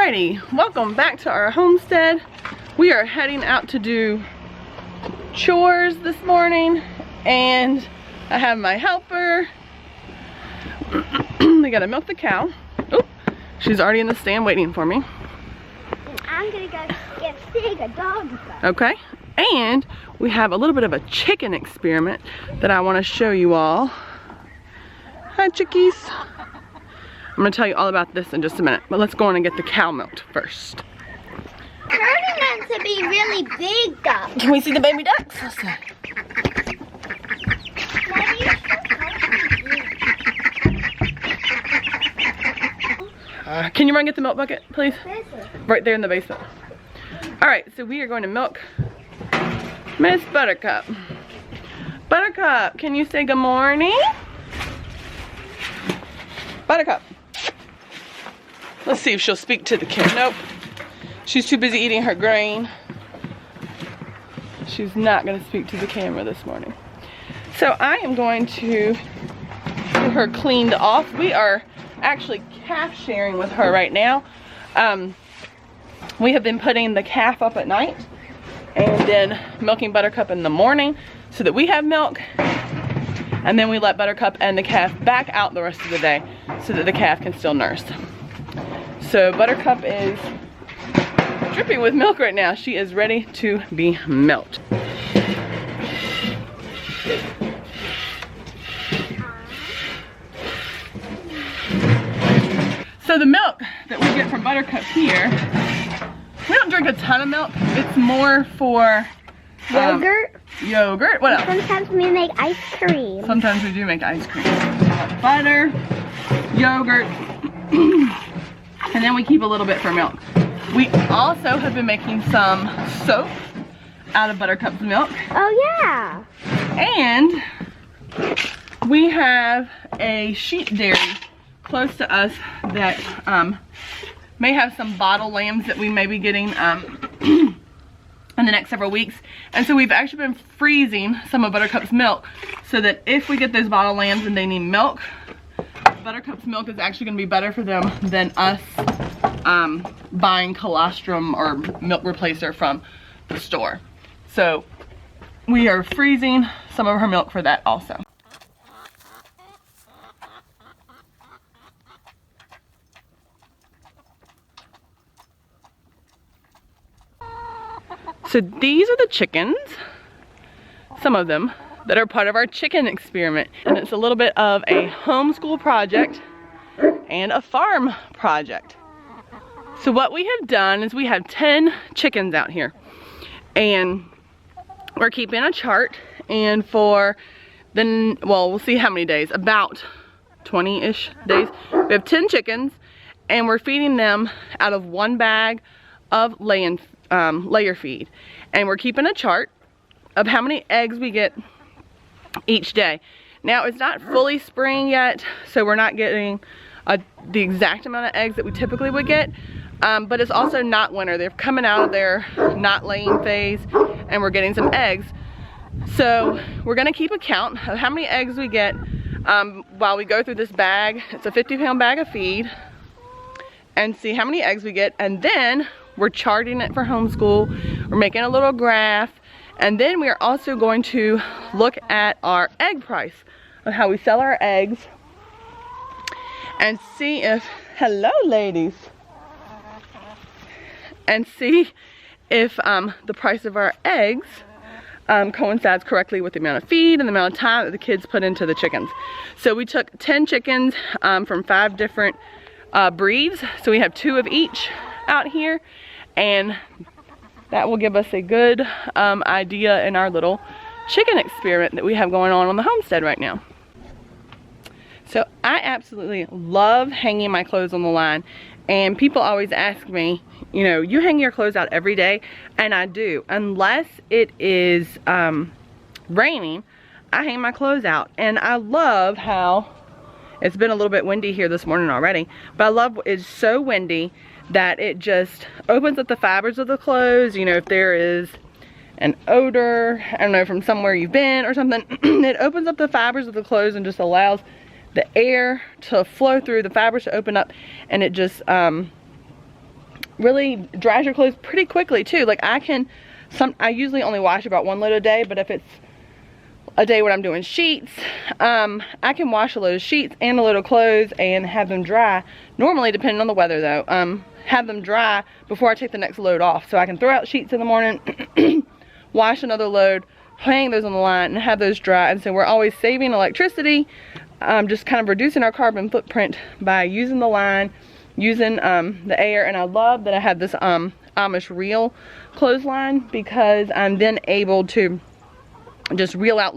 Alrighty, welcome back to our homestead. We are heading out to do chores this morning, and I have my helper. We gotta milk the cow. Oop, she's already in the stand waiting for me. I'm gonna go get Sig a dog. Okay, and we have a little bit of a chicken experiment that I want to show you all. Hi, chickies. I'm gonna tell you all about this in just a minute, but let's go on and get the cow milked first. They're meant to be really big though. Can we see the baby ducks? Let's see. Can you run get the milk bucket, please? Right there in the basement. Alright, so we are going to milk Miss Buttercup. Buttercup, can you say good morning? Buttercup. Let's see if she'll speak to the camera. Nope. She's too busy eating her grain. She's not going to speak to the camera this morning. So I am going to get her cleaned off. We are actually calf sharing with her right now. We have been putting the calf up at night and then milking Buttercup in the morning so that we have milk, and then we let Buttercup and the calf back out the rest of the day so that the calf can still nurse. So Buttercup is dripping with milk right now. She is ready to be milked. So the milk that we get from Buttercup here, we don't drink a ton of milk. It's more for Yogurt. Yogurt. What else? Sometimes we make ice cream. Sometimes we do make ice cream. Butter, yogurt, and then we keep a little bit for milk. We also have been making some soap out of Buttercup's milk. Oh yeah. And we have a sheep dairy close to us that may have some bottle lambs that we may be getting in the next several weeks. And so we've actually been freezing some of Buttercup's milk so that if we get those bottle lambs and they need milk, Buttercup's milk is actually going to be better for them than us buying colostrum or milk replacer from the store. So we are freezing some of her milk for that also. So these are the chickens, some of them, that are part of our chicken experiment. And it's a little bit of a homeschool project and a farm project. So what we have done is we have 10 chickens out here. And we're keeping a chart, and for the, well, we'll see how many days, about 20-ish days. We have 10 chickens, and we're feeding them out of one bag of layer feed. And we're keeping a chart of how many eggs we get each day. Now it's not fully spring yet, so we're not getting the exact amount of eggs that we typically would get, but it's also not winter. They're coming out of their not laying phase, and we're getting some eggs. So we're gonna keep a count of how many eggs we get while we go through this bag. It's a 50-pound bag of feed, and see how many eggs we get, and then we're charting it for homeschool. We're making a little graph, and then we are also going to look at our egg price of how we sell our eggs and see if, hello ladies, and see if the price of our eggs coincides correctly with the amount of feed and the amount of time that the kids put into the chickens. So we took 10 chickens from 5 different breeds, so we have 2 of each out here, and that will give us a good idea in our little chicken experiment that we have going on the homestead right now. So I absolutely love hanging my clothes on the line, and people always ask me, you know, you hang your clothes out every day, and I do. Unless it is raining, I hang my clothes out, and I love how it's been a little bit windy here this morning already, but I love it's so windy that it just opens up the fibers of the clothes. You know, if there is an odor, I don't know, from somewhere you've been or something, it opens up the fibers of the clothes and just allows the air to flow through, the fibers to open up, and it just really dries your clothes pretty quickly too. Like I usually only wash about 1 load a day, but if it's a day when I'm doing sheets, I can wash a load of sheets and a load of clothes and have them dry. Normally, depending on the weather though, have them dry before I take the next load off. So I can throw out sheets in the morning, wash another load, hang those on the line and have those dry. And so we're always saving electricity, just kind of reducing our carbon footprint by using the line, using the air. And I love that I have this Amish reel clothesline, because I'm then able to just reel out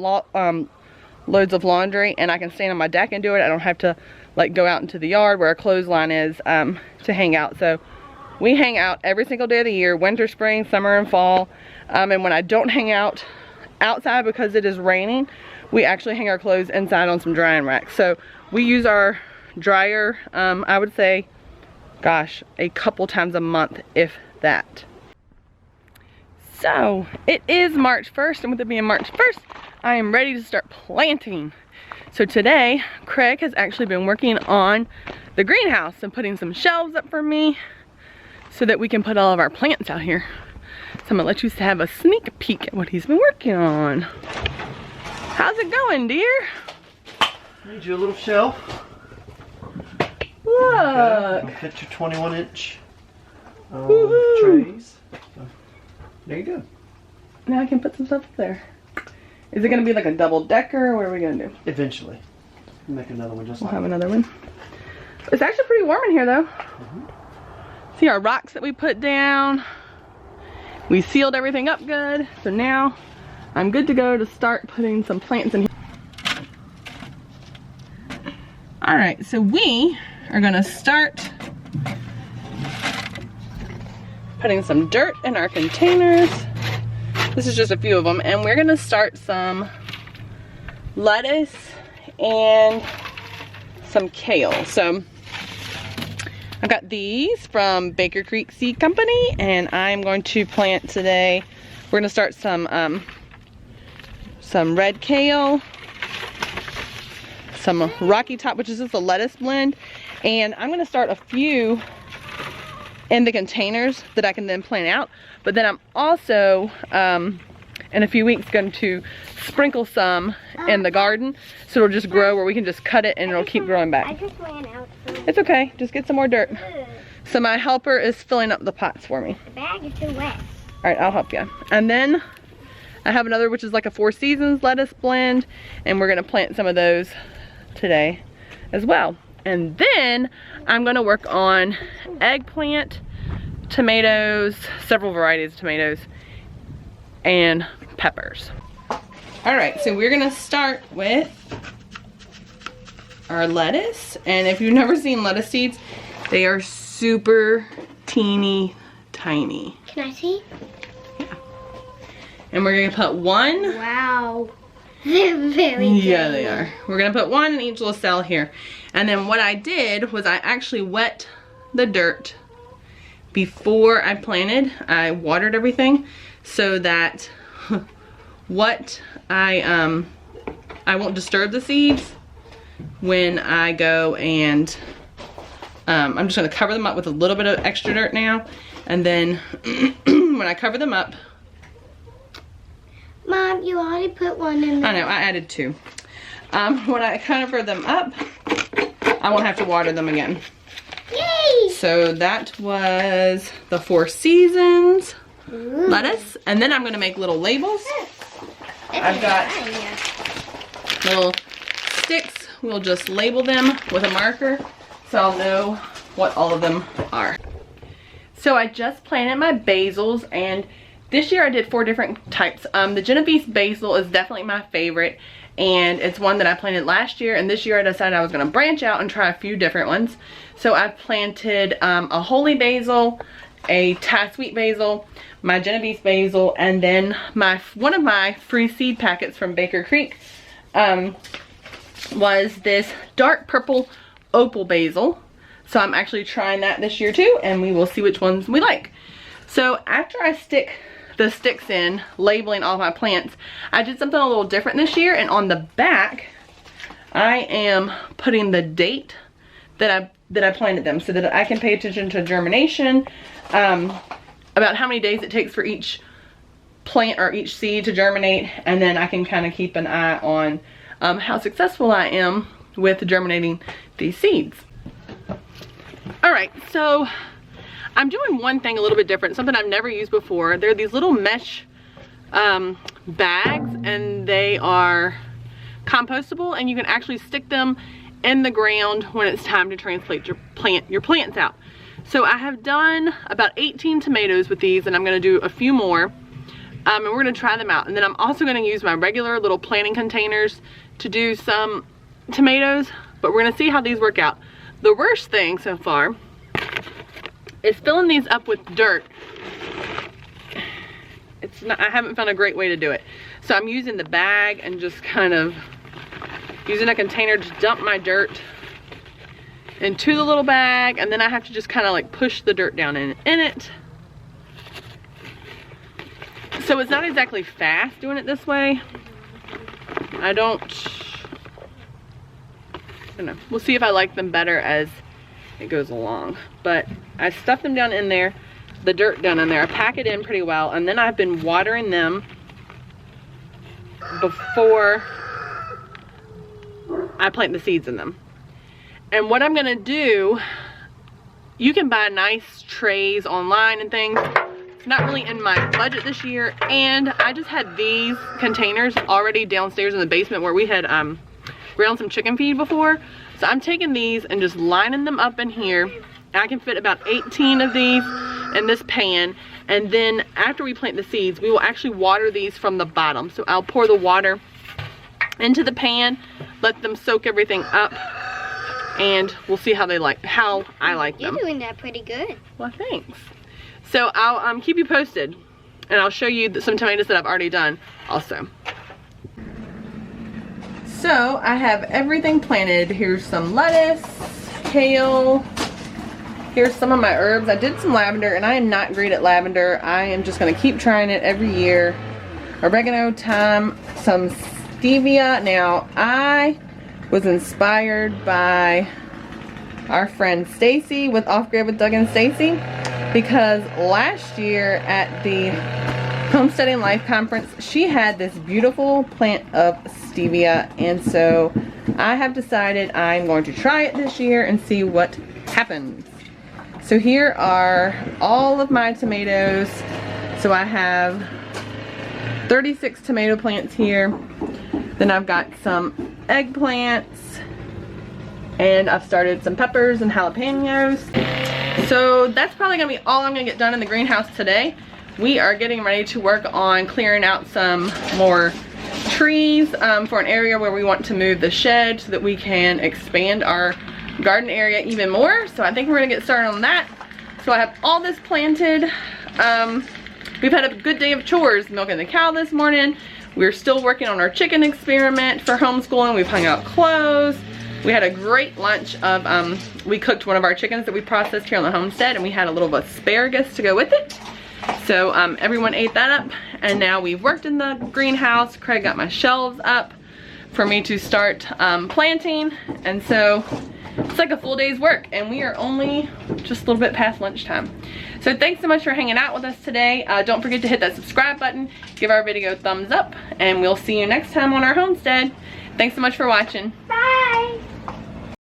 loads of laundry, and I can stand on my deck and do it. I don't have to like go out into the yard where a clothesline is to hang out. So we hang out every single day of the year, winter, spring, summer, and fall. And when I don't hang out outside because it is raining, we actually hang our clothes inside on some drying racks. So we use our dryer, I would say, gosh, a couple times a month, if that. So it is March 1st, and with it being March 1st, I am ready to start planting. So today, Craig has actually been working on the greenhouse and putting some shelves up for me so that we can put all of our plants out here. So I'm gonna let you have a sneak peek at what he's been working on. How's it going, dear? Need you a little shelf. Look. It'll fit your 21-inch trays. So, there you go. Now I can put some stuff up there. Is it gonna be like a double decker, or what are we gonna do? Eventually. Make another one just We'll like have another one. It's actually pretty warm in here though. See our rocks that we put down. We sealed everything up good. So now I'm good to go to start putting some plants in here. All right, so we are gonna start putting some dirt in our containers. This is just a few of them, and we're gonna start some lettuce and some kale. So I've got these from Baker Creek Seed Company, and I'm going to plant today. We're gonna start some red kale, some Rocky Top, which is just a lettuce blend, and I'm gonna start a few in the containers that I can then plant out. But then I'm also in a few weeks going to sprinkle some in the garden, so it'll just grow where we can just cut it and it'll keep growing back. I just ran out. It's okay, just get some more dirt. So my helper is filling up the pots for me. The bag is too wet. All right, I'll help you. And then I have another, which is like a 4 Seasons lettuce blend, and we're gonna plant some of those today as well. And then I'm gonna work on eggplant, tomatoes, several varieties of tomatoes, and peppers. All right, so we're gonna start with our lettuce. And if you've never seen lettuce seeds, they are super teeny tiny. Can I see? Yeah. And we're gonna put one. Wow. They're very Yeah, tiny. they are. We're gonna put one in each little cell here. And then what I did was I actually wet the dirt before I planted. I watered everything so that what I won't disturb the seeds when I go and I'm just gonna cover them up with a little bit of extra dirt now, and then when I cover them up, Mom, you already put one in there. I know, I added 2. When I cover them up, I won't have to water them again. Yay! So that was the 4 Seasons lettuce, and then I'm gonna make little labels. I've got little sticks. We'll just label them with a marker so I'll know what all of them are. So I just planted my basils, and this year I did 4 different types. The Genovese basil is definitely my favorite, and it's one that I planted last year, and this year I decided I was gonna branch out and try a few different ones. So I planted a holy basil, a Thai sweet basil, my Genovese basil, and then one of my free seed packets from Baker Creek was this dark purple opal basil. So I'm actually trying that this year too, and we will see which ones we like. So after I stick the sticks in, labeling all my plants, I did something a little different this year, and on the back I am putting the date that I that I planted them so that I can pay attention to germination, about how many days it takes for each plant or each seed to germinate, and then I can kind of keep an eye on how successful I am with germinating these seeds. Alright, so I'm doing one thing a little bit different, something I've never used before. They're these little mesh bags, and they are compostable, and you can actually stick them in the ground when it's time to transplant your plants out. So I have done about 18 tomatoes with these, and I'm going to do a few more, and we're going to try them out. And then I'm also going to use my regular little planting containers to do some tomatoes, but we're going to see how these work out. The worst thing so far is filling these up with dirt. I haven't found a great way to do it. So I'm using the bag and just kind of using a container to dump my dirt into the little bag, and then I have to just kind of like push the dirt down in it. So it's not exactly fast doing it this way. I don't know. We'll see if I like them better as it goes along. But I stuff them down in there, the dirt down in there. I pack it in pretty well, and then I've been watering them before I plant the seeds in them. And what I'm gonna do, you can buy nice trays online and things. It's not really in my budget this year, and I just had these containers already downstairs in the basement where we had ground some chicken feed before. So I'm taking these and just lining them up in here. I can fit about 18 of these in this pan, and then after we plant the seeds, we will actually water these from the bottom. So I'll pour the water into the pan, let them soak everything up, and we'll see how I like them. You're doing that pretty good. Well, thanks. So I'll keep you posted, and I'll show you some tomatoes that I've already done also. So I have everything planted. Here's some lettuce, kale. Here's some of my herbs. I did some lavender, and I am not great at lavender. I am just going to keep trying it every year. Oregano, thyme, some stevia. Now, I was inspired by our friend Stacy with Off Grid with Doug and Stacy, because last year at the Homesteading Life Conference, she had this beautiful plant of stevia, and so I have decided I'm going to try it this year and see what happens. So here are all of my tomatoes. So I have 36 tomato plants here. Then I've got some eggplants, and I've started some peppers and jalapenos. So that's probably gonna be all I'm gonna get done in the greenhouse today. We are getting ready to work on clearing out some more trees for an area where we want to move the shed so that we can expand our garden area even more. So I think we're gonna get started on that. So I have all this planted. We've had a good day of chores, milking the cow this morning. We're still working on our chicken experiment for homeschooling. We've hung out clothes. We had a great lunch of, we cooked one of our chickens that we processed here on the homestead, and we had a little asparagus to go with it. So everyone ate that up, and now we've worked in the greenhouse. Craig got my shelves up for me to start planting, and so it's like a full day's work, and we are only just a little bit past lunchtime. So thanks so much for hanging out with us today. Don't forget to hit that subscribe button, give our video a thumbs up, and we'll see you next time on our homestead. Thanks so much for watching. Bye.